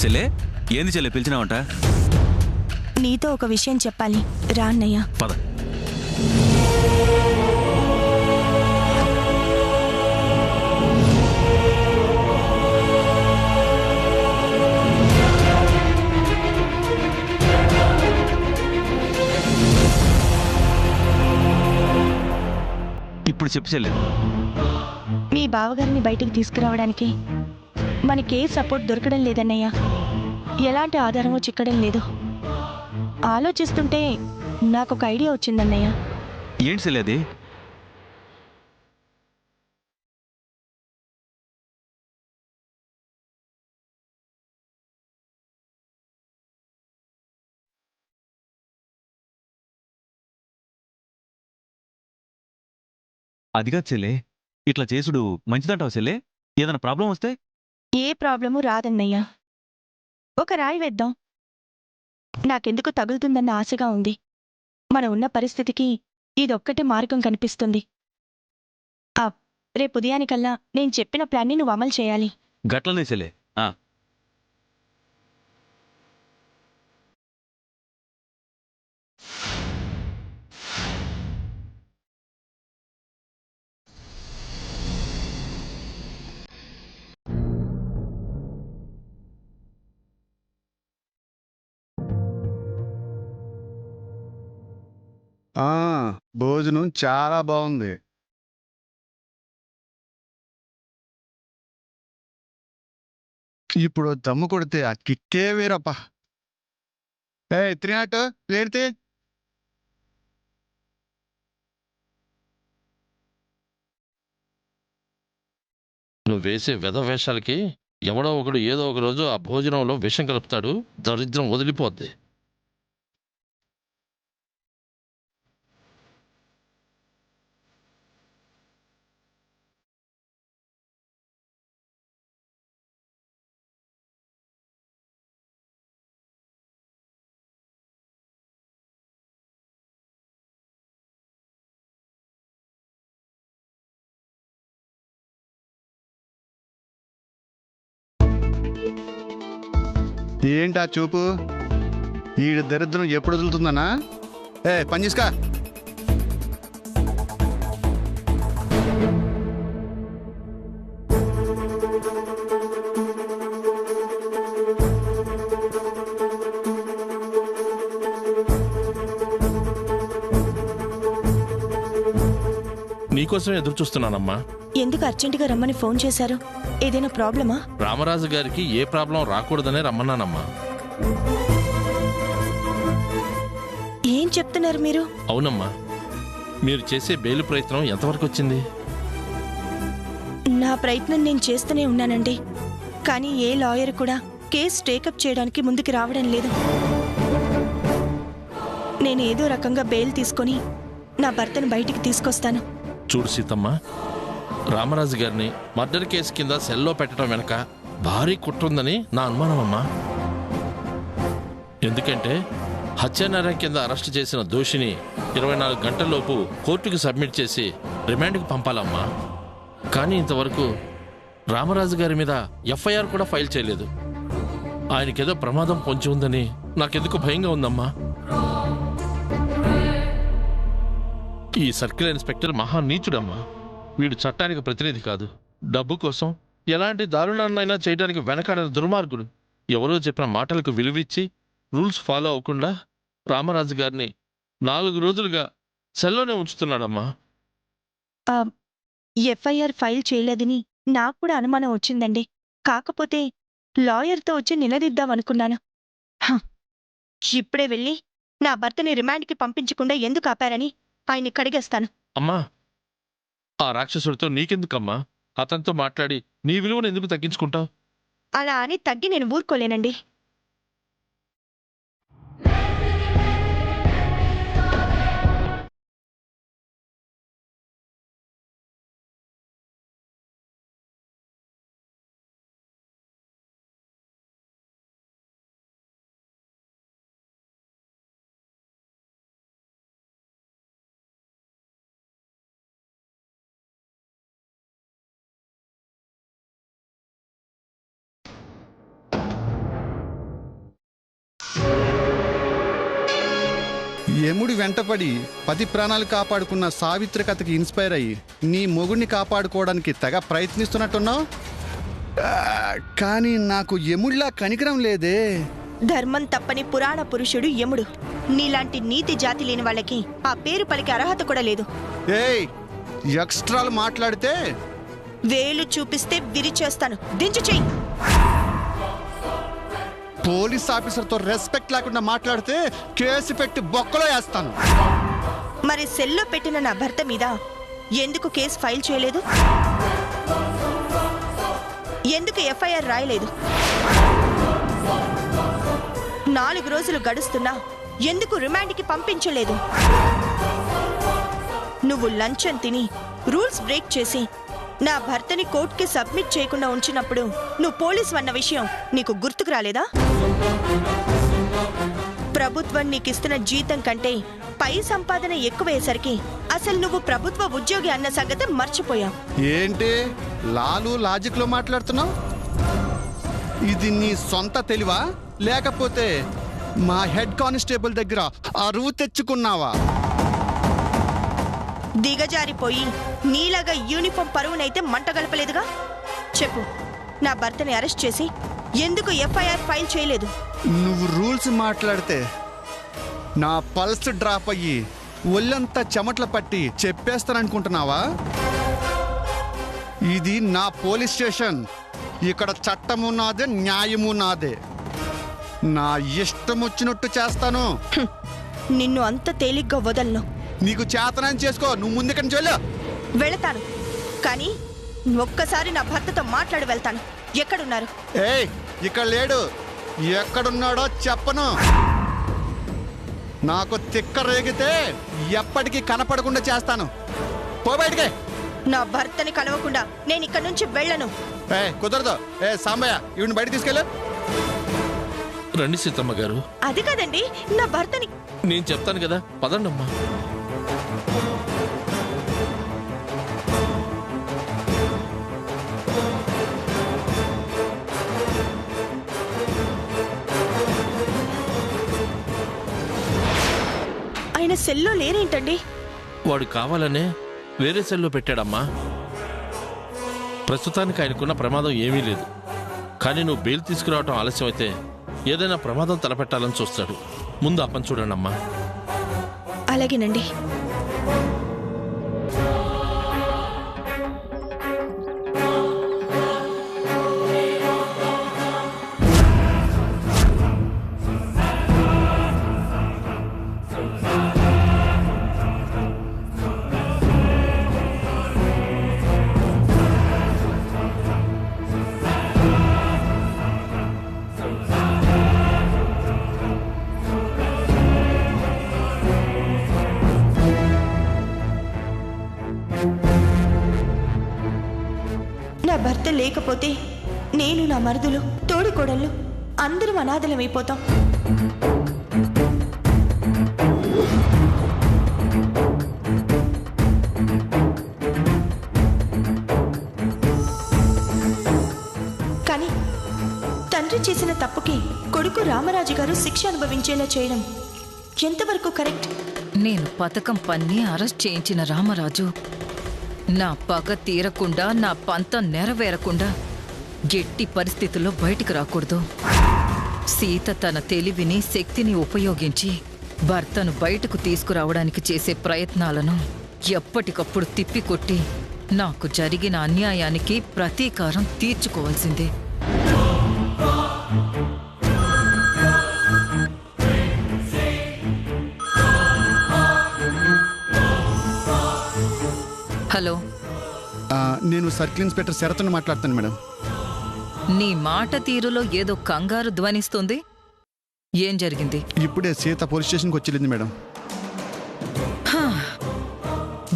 చెల్లే, ఏంది చెల్లె పిలిచినావంట? నీతో ఒక విషయం చెప్పాలి, రా అన్నయ్య. పద. ఇప్పుడు చెప్పు చెల్లె. మీ బావగారిని బయటికి తీసుకురావడానికి మనకే సపోర్ట్ దొరకడం లేదన్నయ్య. ఎలాంటి ఆధారమో చిక్కడం లేదు. ఆలోచిస్తుంటే నాకు ఒక ఐడియా వచ్చిందన్నయ్య. ఏంటి చెల్లె అది? అదిగా చెల్లె, ఇట్లా చేసుడు మంచిదంటావు చెల్లె? ఏదైనా ప్రాబ్లం వస్తే? ఏ ప్రాబ్లము రాదన్నయ్య. ఒక రాయి వేద్దాం. నాకెందుకు తగులుతుందన్న ఆశగా ఉంది. మనం ఉన్న పరిస్థితికి ఇదొక్కటే మార్గం కనిపిస్తుంది. రేపు ఉదయానికల్లా నేను చెప్పిన ప్లాన్ని నువ్వు అమలు చేయాలి. గట్లనే చెల్లె. భోజనం చాలా బాగుంది. ఇప్పుడు దమ్ము కొడితే ఆ కిక్కే వేరప్ప. తిరిగినట్టు లేడితే నువ్వు వేసే వేషాలకి ఎవడో ఒకడు ఏదో ఒక రోజు ఆ భోజనంలో విషం కలుపుతాడు. దరిద్రం వదిలిపోద్ది. ఏంటా చూపు? ఈ దరిద్రం ఎప్పుడు వదులుతుందనా? పని చేసుకా. నీకోసం ఎదురు చూస్తున్నానమ్మా. ఎందుకు అర్జెంటుగా రమ్మని ఫోన్ చేశారు? ఏదైనా ప్రాబ్లమా? రామరాజు గారికి ఏ ప్రాబ్లం రాకూడదనే రమ్మన్నానమ్మా. ఏం చెప్తున్నారు మీరు? అవునమ్మా, మీరు చేసే బెయిల్ ప్రయత్నం ఎంతవరకు వచ్చింది? నా ప్రయత్నం నేను చేస్తూనే ఉన్నానండి. కానీ ఏ లాయర్ కూడా కేసు టేకప్ చేయడానికి ముందుకు రావడం లేదు. నేను ఏదో రకంగా బెయిల్ తీసుకొని నా భర్తను బయటికి తీసుకొస్తాను. చూడు సీతమ్మ, రామరాజు గారిని మర్డర్ కేసు కింద సెల్లో పెట్టడం వెనక భారీ కుట్రుందని నా అనుమానం అమ్మా. ఎందుకంటే హత్యానేరం కింద అరెస్ట్ చేసిన దోషిని 24 గంటల్లోపు కోర్టుకు సబ్మిట్ చేసి రిమాండ్కి పంపాలమ్మా. కానీ ఇంతవరకు రామరాజు గారి మీద ఎఫ్ఐఆర్ కూడా ఫైల్ చేయలేదు. ఆయనకేదో ప్రమాదం పొంచి ఉందని నాకెందుకు భయంగా ఉందమ్మా. ఈ సర్కిల్ ఇన్స్పెక్టర్ మహా నీచుడమ్మా. వీడు చట్టానికి ప్రతినిధి కాదు. డబ్బు కోసం ఎలాంటి దారుణాన్నైనా చేయడానికి వెనకాడిన దుర్మార్గుడు. ఎవరో చెప్పిన మాటలకు విలువిచ్చి రూల్స్ ఫాలో అవ్వకుండా రామరాజు గారిని 4 రోజులుగా సెల్లోనే ఉంచుతున్నాడమ్మా. ఎఫ్ఐఆర్ ఫైల్ చేయలేదని నాకు కూడా అనుమానం వచ్చిందండి. కాకపోతే లాయర్తో వచ్చి నిలదీద్దామనుకున్నాను. ఇప్పుడే వెళ్ళి నా భర్తని రిమాండ్కి పంపించకుండా ఎందుకు ఆపారని ఆయన్ని కడిగేస్తాను. అమ్మా, ఆ రాక్షసుడితో నీకెందుకమ్మా? అతనితో మాట్లాడి నీ విలువను ఎందుకు తగ్గించుకుంటావు? అలా అని తగ్గి నేను ఊరుకోలేనండి. యముడి వెంటపడి 10 ప్రాణాలు కాపాడుకున్న సావిత్రి కథకి ఇన్స్పైర్ అయ్యి నీ మొగుడిని కాపాడుకోవడానికి తెగ ప్రయత్నిస్తున్నట్టున్నావు. కానీ నాకు యముడిలా కనికరం లేదే. ధర్మం తప్పని పురాణ పురుషుడు యముడు. నీలాంటి నీతి జాతి లేని వాళ్ళకి ఆ పేరు పలికే అర్హత కూడా లేదు. ఏయ్, ఎక్స్ట్రాలు మాట్లాడితే వేలు చూపిస్తే విరిచేస్తాను. దించు చెయ్యి. పోలీస్ ఆఫీసర్తో రెస్పెక్ట్ లేకుండా మాట్లాడితే కేసు పెట్టి బొక్కలో వేస్తాను. మరి సెల్లో పెట్టిన నా భర్త మీద ఎందుకు కేసు ఫైల్ చేయలేదు? ఎందుకు ఎఫ్ఐఆర్ రాయలేదు? 4 రోజులు గడుస్తున్నా ఎందుకు రిమాండ్కి పంపించలేదు? నువ్వు లంచం తిని రూల్స్ బ్రేక్ చేసి నా భర్తని కోర్టుకి సబ్మిట్ చేయకుండా ఉంచినప్పుడు నువ్వు పోలీసు అన్న విషయం నీకు గుర్తుకు రాలేదా? ప్రభుత్వం నీకిస్తున్న జీతం కంటే పై సంపాదన ఎక్కువయ్యేసరికి అసలు నువ్వు ప్రభుత్వ ఉద్యోగి అన్న సంగతి మర్చిపోయావు. ఏంటి లాజిక్ లో మాట్లాడుతున్నావు? ఇది నీ సొంత తెలివా లేకపోతే మా హెడ్ కానిస్టేబుల్ దగ్గర అరువు తెచ్చుకున్నావా? దిగజారిపోయి నీలాగా యూనిఫామ్ పరువునైతే మంట గలపలేదుగా. చెప్పు, నా భర్తని అరెస్ట్ చేసి ఎందుకు ఎఫ్ఐఆర్ ఫైల్ చేయలేదు? నువ్వు రూల్స్ మాట్లాడితే నా పల్స్ డ్రాప్ అయ్యి ఒళ్ళంతా చెమట్ల పట్టి చెప్పేస్తాననుకుంటున్నావా? ఇది నా పోలీస్ స్టేషన్. ఇక్కడ చట్టము నాదే, న్యాయము నాదే. నా ఇష్టం వచ్చినట్టు చేస్తాను. నిన్ను అంత తేలిగ్గా వదలను. నీకు చేతనాన్ని చేసుకో. నువ్వు ముందుకని నుంచి వెళ్ళు. వెళతాను, కానీ ఒక్కసారి నా భర్తతో మాట్లాడి వెళ్తాను. ఎక్కడున్నారు? ఏయ్, ఇక్కడ లేడు. ఎక్కడున్నాడో చెప్పను. నాకు తిక్క రేగితే ఎప్పటికీ కనపడకుండా చేస్తాను. పో బయటికి. నా భర్తని కలవకుండా నేను ఇక్కడ నుంచి వెళ్ళను. కుదరదు. సాంబయ్య, ఇవిని బయట తీసుకెళ్ళు. రండి సీతమ్మ గారు. అది కాదండి, నా భర్తని. నేను చెప్తాను కదా, పదండమ్మా. ఆయన సెల్లో లేరేంటండి? వాడు కావాలనే వేరే సెల్లో పెట్టాడమ్మా. ప్రస్తుతానికి ఆయనకున్న ప్రమాదం ఏమీ లేదు. కానీ నువ్వు బెయిల్ తీసుకురావటం ఆలస్యం అయితే ఏదైనా ప్రమాదం తలపెట్టాలని చూస్తాడు. ముందు ఆ పని చూడండమ్మా. అలాగేనండి. నా భర్త లేకపోతే నేను, నా మరుదులు, తోడికోడళ్ళు అందరం అనాథలమైపోతాం. కానీ తండ్రి చేసిన తప్పుకి కొడుకు రామరాజు గారు శిక్ష అనుభవించేలా చేయడం ఎంతవరకు కరెక్ట్? నేను పథకం పన్ని అరెస్ట్ చేయించిన రామరాజు నా పగ తీరకుండా, నా పంతం నెరవేరకుండా ఎట్టి పరిస్థితుల్లో బయటికి రాకూడదు. సీత తన తెలివిని, శక్తిని ఉపయోగించి భర్తను బయటకు తీసుకురావడానికి చేసే ప్రయత్నాలను ఎప్పటికప్పుడు తిప్పికొట్టి నాకు జరిగిన అన్యాయానికి ప్రతీకారం తీర్చుకోవాల్సిందే. హలో, నేను సర్కిల్ ఇన్స్పెక్టర్ శరత్ని మాట్లాడుతాను మేడం. నీ మాట తీరులో ఏదో కంగారు ధ్వనిస్తుంది. ఏం జరిగింది? ఇప్పుడే సీత పోలీస్ స్టేషన్కి వచ్చింది మేడం.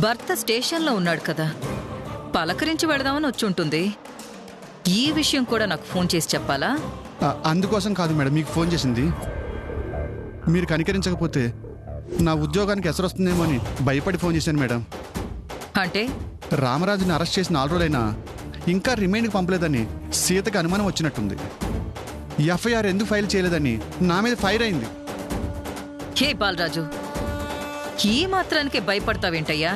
భర్త స్టేషన్లో ఉన్నాడు కదా, పలకరించి వెళదామని వచ్చుంటుంది. ఈ విషయం కూడా నాకు ఫోన్ చేసి చెప్పాలా? అందుకోసం కాదు మేడం మీకు ఫోన్ చేసింది. మీరు కనికరించకపోతే నా ఉద్యోగానికి ఎసరొస్తుందేమో అని భయపడి ఫోన్ చేశాను మేడం. అంటే రామరాజుని అరెస్ట్ చేసిన 4 రోజులైనా ఇంకా రిమైండ్కి పంపలేదని సీతకి అనుమానం వచ్చినట్టుంది. ఎఫ్ఐఆర్ ఎందుకు ఫైల్ చేయలేదని నా మీద ఫైర్ అయింది. హే బాలరాజు, ఈ మాత్రానికే భయపడతావేంటయ్యా?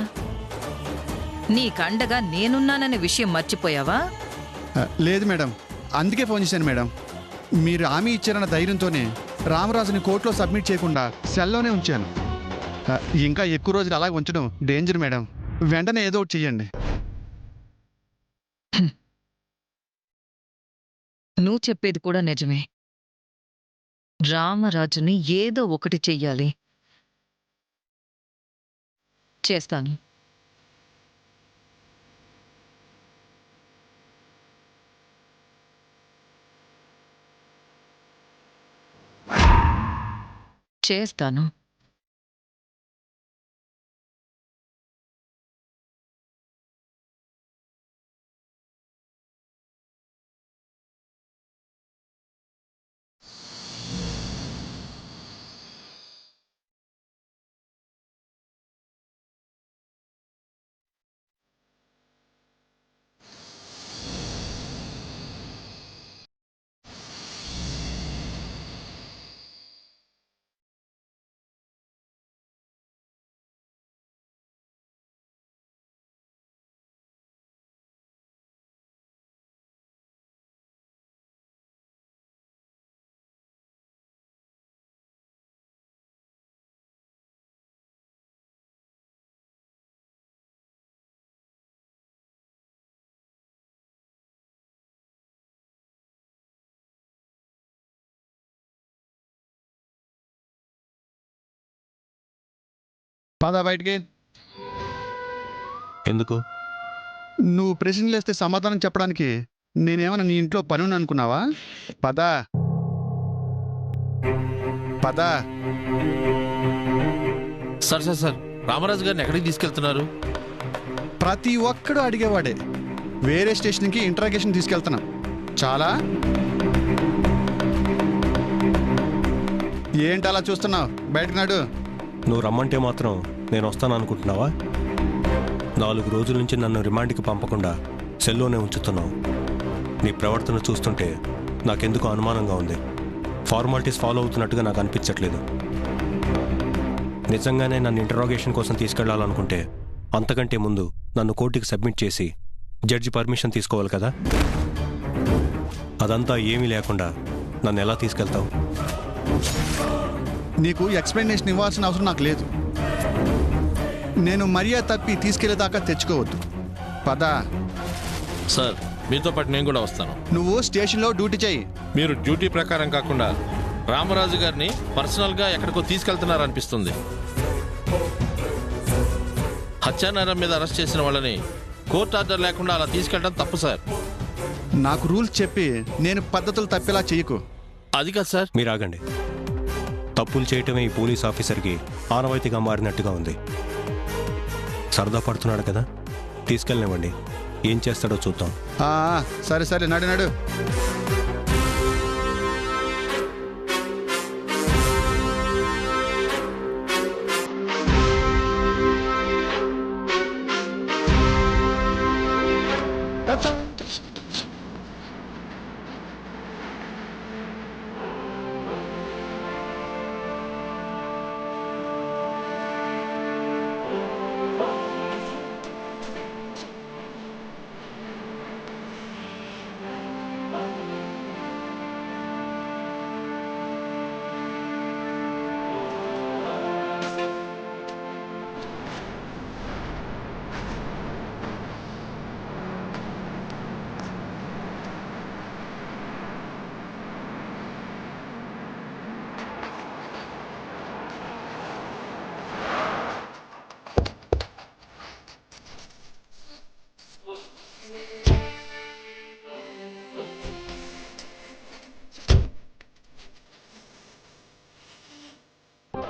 నీకండగా నేనున్నాననే విషయం మర్చిపోయావా? లేదు మేడం, అందుకే ఫోన్ చేశాను మేడం. మీరు హామీ ఇచ్చారన్న ధైర్యంతోనే రామరాజుని కోర్టులో సబ్మిట్ చేయకుండా సెల్లోనే ఉంచాను. ఇంకా ఎక్కువ రోజులు అలాగే ఉంచడం డేంజర్ మేడం. వెంటనే ఏదో ఒకటి చెయ్యండి. నువ్వు చెప్పేది కూడా నిజమే. రామరాజుని ఏదో ఒకటి చెయ్యాలి. చేస్తాను. చేస్తాను. పద బయటికి. ఎందుకు? నువ్వు ప్రశ్నలు వేస్తే సమాధానం చెప్పడానికి నేనేమన్నా నీ ఇంట్లో పని అనుకున్నావా? పద పద. సార్ రామరాజు గారిని ఎక్కడికి తీసుకెళ్తున్నారు? ప్రతి ఒక్కడు అడిగేవాడే. వేరే స్టేషన్కి ఇంట్రాగేషన్ తీసుకెళ్తున్నా. చాలా ఏంటి అలా చూస్తున్నావు? బయటకు నాడు. నువ్వు రమ్మంటే మాత్రం నేను వస్తాను అనుకుంటున్నావా? 4 రోజుల నుంచి నన్ను రిమాండ్కి పంపకుండా సెల్లోనే ఉంచుతున్నావు. నీ ప్రవర్తన చూస్తుంటే నాకెందుకో అనుమానంగా ఉంది. ఫార్మాలిటీస్ ఫాలో అవుతున్నట్టుగా నాకు అనిపించట్లేదు. నిజంగానే నన్ను ఇంటరాగేషన్ కోసం తీసుకెళ్లాలనుకుంటే అంతకంటే ముందు నన్ను కోర్టుకి సబ్మిట్ చేసి జడ్జి పర్మిషన్ తీసుకోవాలి కదా. అదంతా ఏమీ లేకుండా నన్ను ఎలా తీసుకెళ్తావు? నీకు ఎక్స్ప్లెనేషన్ ఇవ్వాల్సిన అవసరం నాకు లేదు. నేను మర్యాద తప్పి తీసుకెళ్లేదాకా తెచ్చుకోవద్దు. పద. సార్ మీతో పాటు నేను కూడా వస్తాను. నువ్వు స్టేషన్లో డ్యూటీ చేయి. మీరు డ్యూటీ ప్రకారం కాకుండా రామరాజు గారిని పర్సనల్గా ఎక్కడికో తీసుకెళ్తున్నారనిపిస్తుంది. హత్యానేరం మీద అరెస్ట్ చేసిన వాళ్ళని కోర్టు ఆర్డర్ లేకుండా అలా తీసుకెళ్ళడం తప్పు సార్. నాకు రూల్స్ చెప్పి నేను పద్ధతులు తప్పేలా చెయ్యకు. అది కాదు సార్. మీరు ఆగండి. తప్పులు చేయటమే ఈ పోలీస్ ఆఫీసర్కి ఆనవాయితీగా మారినట్టుగా ఉంది. సరదా పడుతున్నాడు కదా, తీసుకెళ్ళనివ్వండి. ఏం చేస్తాడో చూద్దాం. సరే సరే, నడు నడు.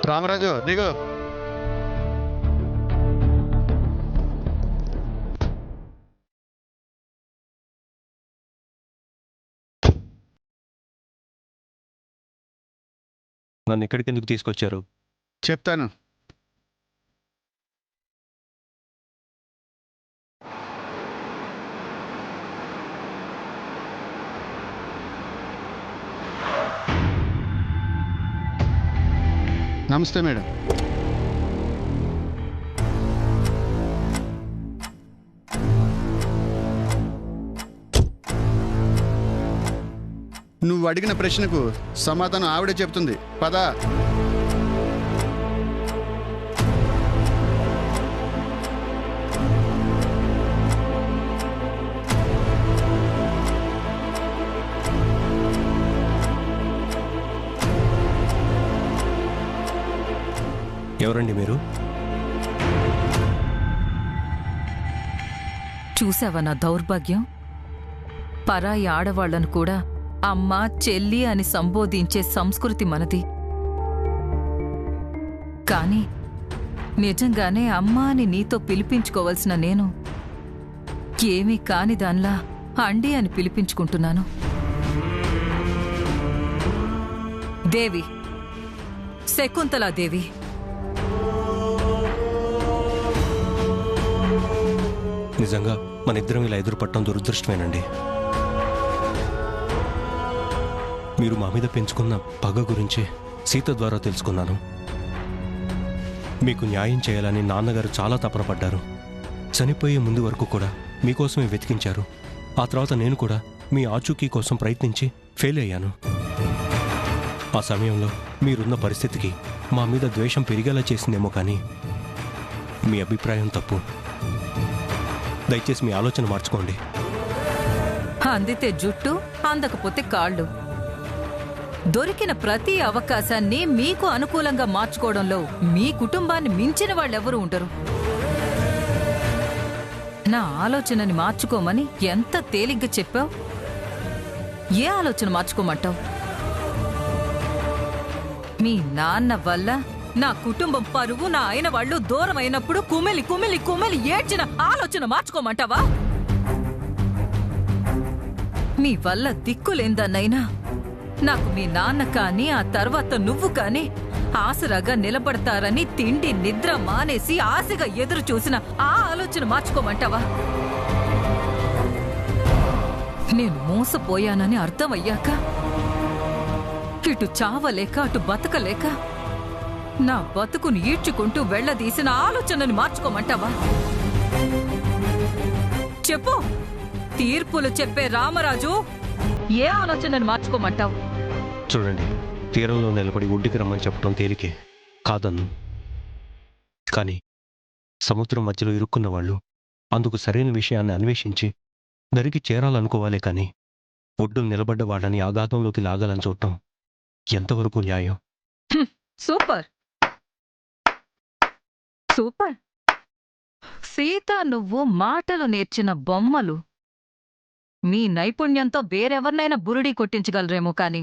రామరాజు దిగు. నన్ను ఇక్కడికి ఎందుకు తీసుకొచ్చారు? చెప్తాను. నమస్తే మేడం. నువ్వు అడిగిన ప్రశ్నకు సమాధానం ఆవిడే చెప్తుంది. పదా. ఎవరండి మీరు? చూసావా నా దౌర్భాగ్యం? పరాయి ఆడవాళ్లను కూడా అమ్మ, చెల్లి అని సంబోధించే సంస్కృతి మనది. కాని నిజంగానే అమ్మ అని నీతో పిలిపించుకోవలసిన నేను ఏమీ కాని దానిలా అండి అని పిలిపించుకుంటున్నాను. దేవి, శకుంతలాదేవి. నిజంగా మన ఇద్దరం ఇలా ఎదురుపట్టడం దురదృష్టమేనండి. మీరు మా మీద పెంచుకున్న పగ గురించి సీత ద్వారా తెలుసుకున్నాను. మీకు న్యాయం చేయాలని నాన్నగారు చాలా తపన పడ్డారు. చనిపోయే ముందు వరకు కూడా మీకోసమే వెతికించారు. ఆ తర్వాత నేను కూడా మీ ఆచూకీ కోసం ప్రయత్నించి ఫెయిల్ అయ్యాను. ఆ సమయంలో మీరున్న పరిస్థితికి మా మీద ద్వేషం పెరిగేలా చేసిందేమో కానీ మీ అభిప్రాయం తప్పు. దయచేసి మీ ఆలోచన మార్చుకోండి. అందితే జుట్టు, అందకపోతే కాళ్ళు. దొరికిన ప్రతి అవకాశాన్ని మీకు అనుకూలంగా మార్చుకోవడంలో మీ కుటుంబాన్ని మించిన వాళ్ళెవరూ ఉండరు. నా ఆలోచనని మార్చుకోమని ఎంత తేలిగ్గా చెప్పావు? ఏ ఆలోచన మార్చుకోమంటావు? మీ నాన్న వల్ల నా కుటుంబం పరువు, నా అయిన వాళ్ళు దూరం అయినప్పుడు కుమిలి కుమిలి కుమిలి ఏడ్చిన ఆలోచన మార్చుకోమంటావా? మీ వల్ల దిక్కులేందన్నైనా నాకు మీ నాన్న కానీ ఆ తర్వాత నువ్వు కానీ ఆసరాగా నిలబడతారని తిండి నిద్ర మానేసి ఆశగా ఎదురు చూసిన ఆ ఆలోచన మార్చుకోమంటావా? నేను మోసపోయానని అర్థమయ్యాక ఇటు చావలేక అటు బతకలేక నా బతుకుని ఈడ్చుకుంటూ వెళ్లదీసిన ఆలోచనని మార్చుకోమంటావా? చెప్పు. తీర్పులు చెప్పే రామరాజు, ఏ ఆలోచనని మార్చుకోమంటావు? చూడండి, తీరంలో నిలబడి ఒడ్డుకి రమ్మని చెప్పడం తేలికే కాదన్ను. కానీ సముద్రం మధ్యలో ఇరుక్కున్న వాళ్ళు అందుకు సరైన విషయాన్ని అన్వేషించి దరికి చేరాలనుకోవాలే కానీ ఒడ్డు నిలబడ్డ వాళ్ళని ఆఘాతంలోకి లాగాలని చూడటం ఎంతవరకు న్యాయం? Super super. సీత, నువ్వు మాటలు నేర్చిన బొమ్మలు. మీ నైపుణ్యంతో వేరెవరినైనా బురుడీ కొట్టించగలరేమో కాని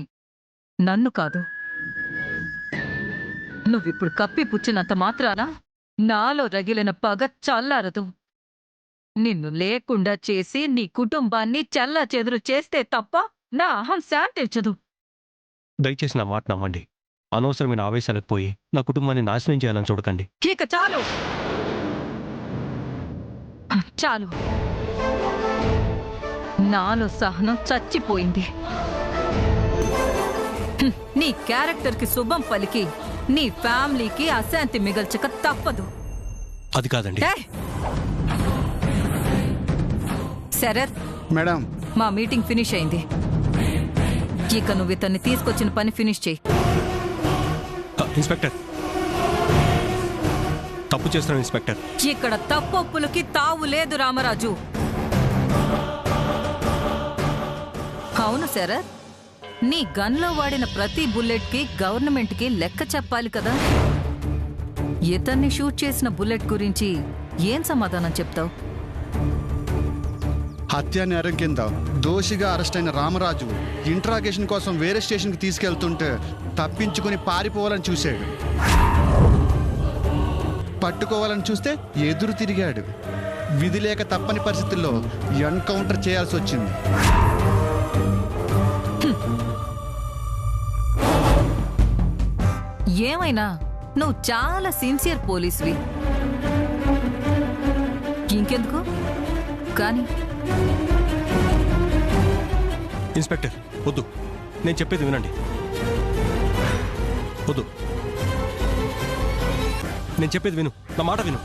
నన్ను కాదు. నువ్విప్పుడు కప్పిపుచ్చినంత మాత్రాన నాలో రగిలిన పగ చల్లారదు. నిన్ను లేకుండా చేసి నీ కుటుంబాన్ని చెల్లాచెదురు చేస్తే తప్ప నా అహం శాంతించదు. దయచేసి నా మాట నమ్మండి. అనవసరమైన ఆవేశాలకు పోయి నా కుటుంబాన్ని నాశనం చేయాలని చూడకండి. ఇక చాలు చాలు. నాలో సహనం చచ్చిపోయింది. నీ క్యారెక్టర్కి శుభం పలికి నీ ఫ్యామిలీకి అశాంతి మిగల్చక తప్పదు. అది కాదండి. శరత్, మేడం, మా మీటింగ్ ఫినిష్ అయింది. ఇక నువ్వు ఇతన్ని తీసుకొచ్చిన పని ఫినిష్ చేయి. ఇన్స్పెక్టర్, తప్పు చేస్తున్నాం ఇన్స్పెక్టర్. ఇక్కడ తప్పొప్పులకి తావు లేదు రామరాజు. అవును శరత్, నీ గన్లో వాడిన ప్రతి బుల్లెట్కి గవర్నమెంట్కి లెక్క చెప్పాలి కదా. ఇతన్ని షూట్ చేసిన బుల్లెట్ గురించి ఏం సమాధానం చెప్తావు? హత్యా నేరం కింద దోషిగా అరెస్ట్ అయిన రామరాజు ఇంట్రాగేషన్ కోసం వేరే స్టేషన్కి తీసుకెళ్తుంటే తప్పించుకుని పారిపోవాలని చూశాడు. పట్టుకోవాలని చూస్తే ఎదురు తిరిగాడు. విధి లేక తప్పని పరిస్థితుల్లో ఎన్కౌంటర్ చేయాల్సి వచ్చింది. ఏమైనా నువ్వు చాలా సిన్సియర్ పోలీస్వి. ఇంకెందుకు కానీ ఇన్స్పెక్టర్, వద్దు, నేను చెప్పేది వినండి. వద్దు, నేను చెప్పేది విను, నా మాట విను.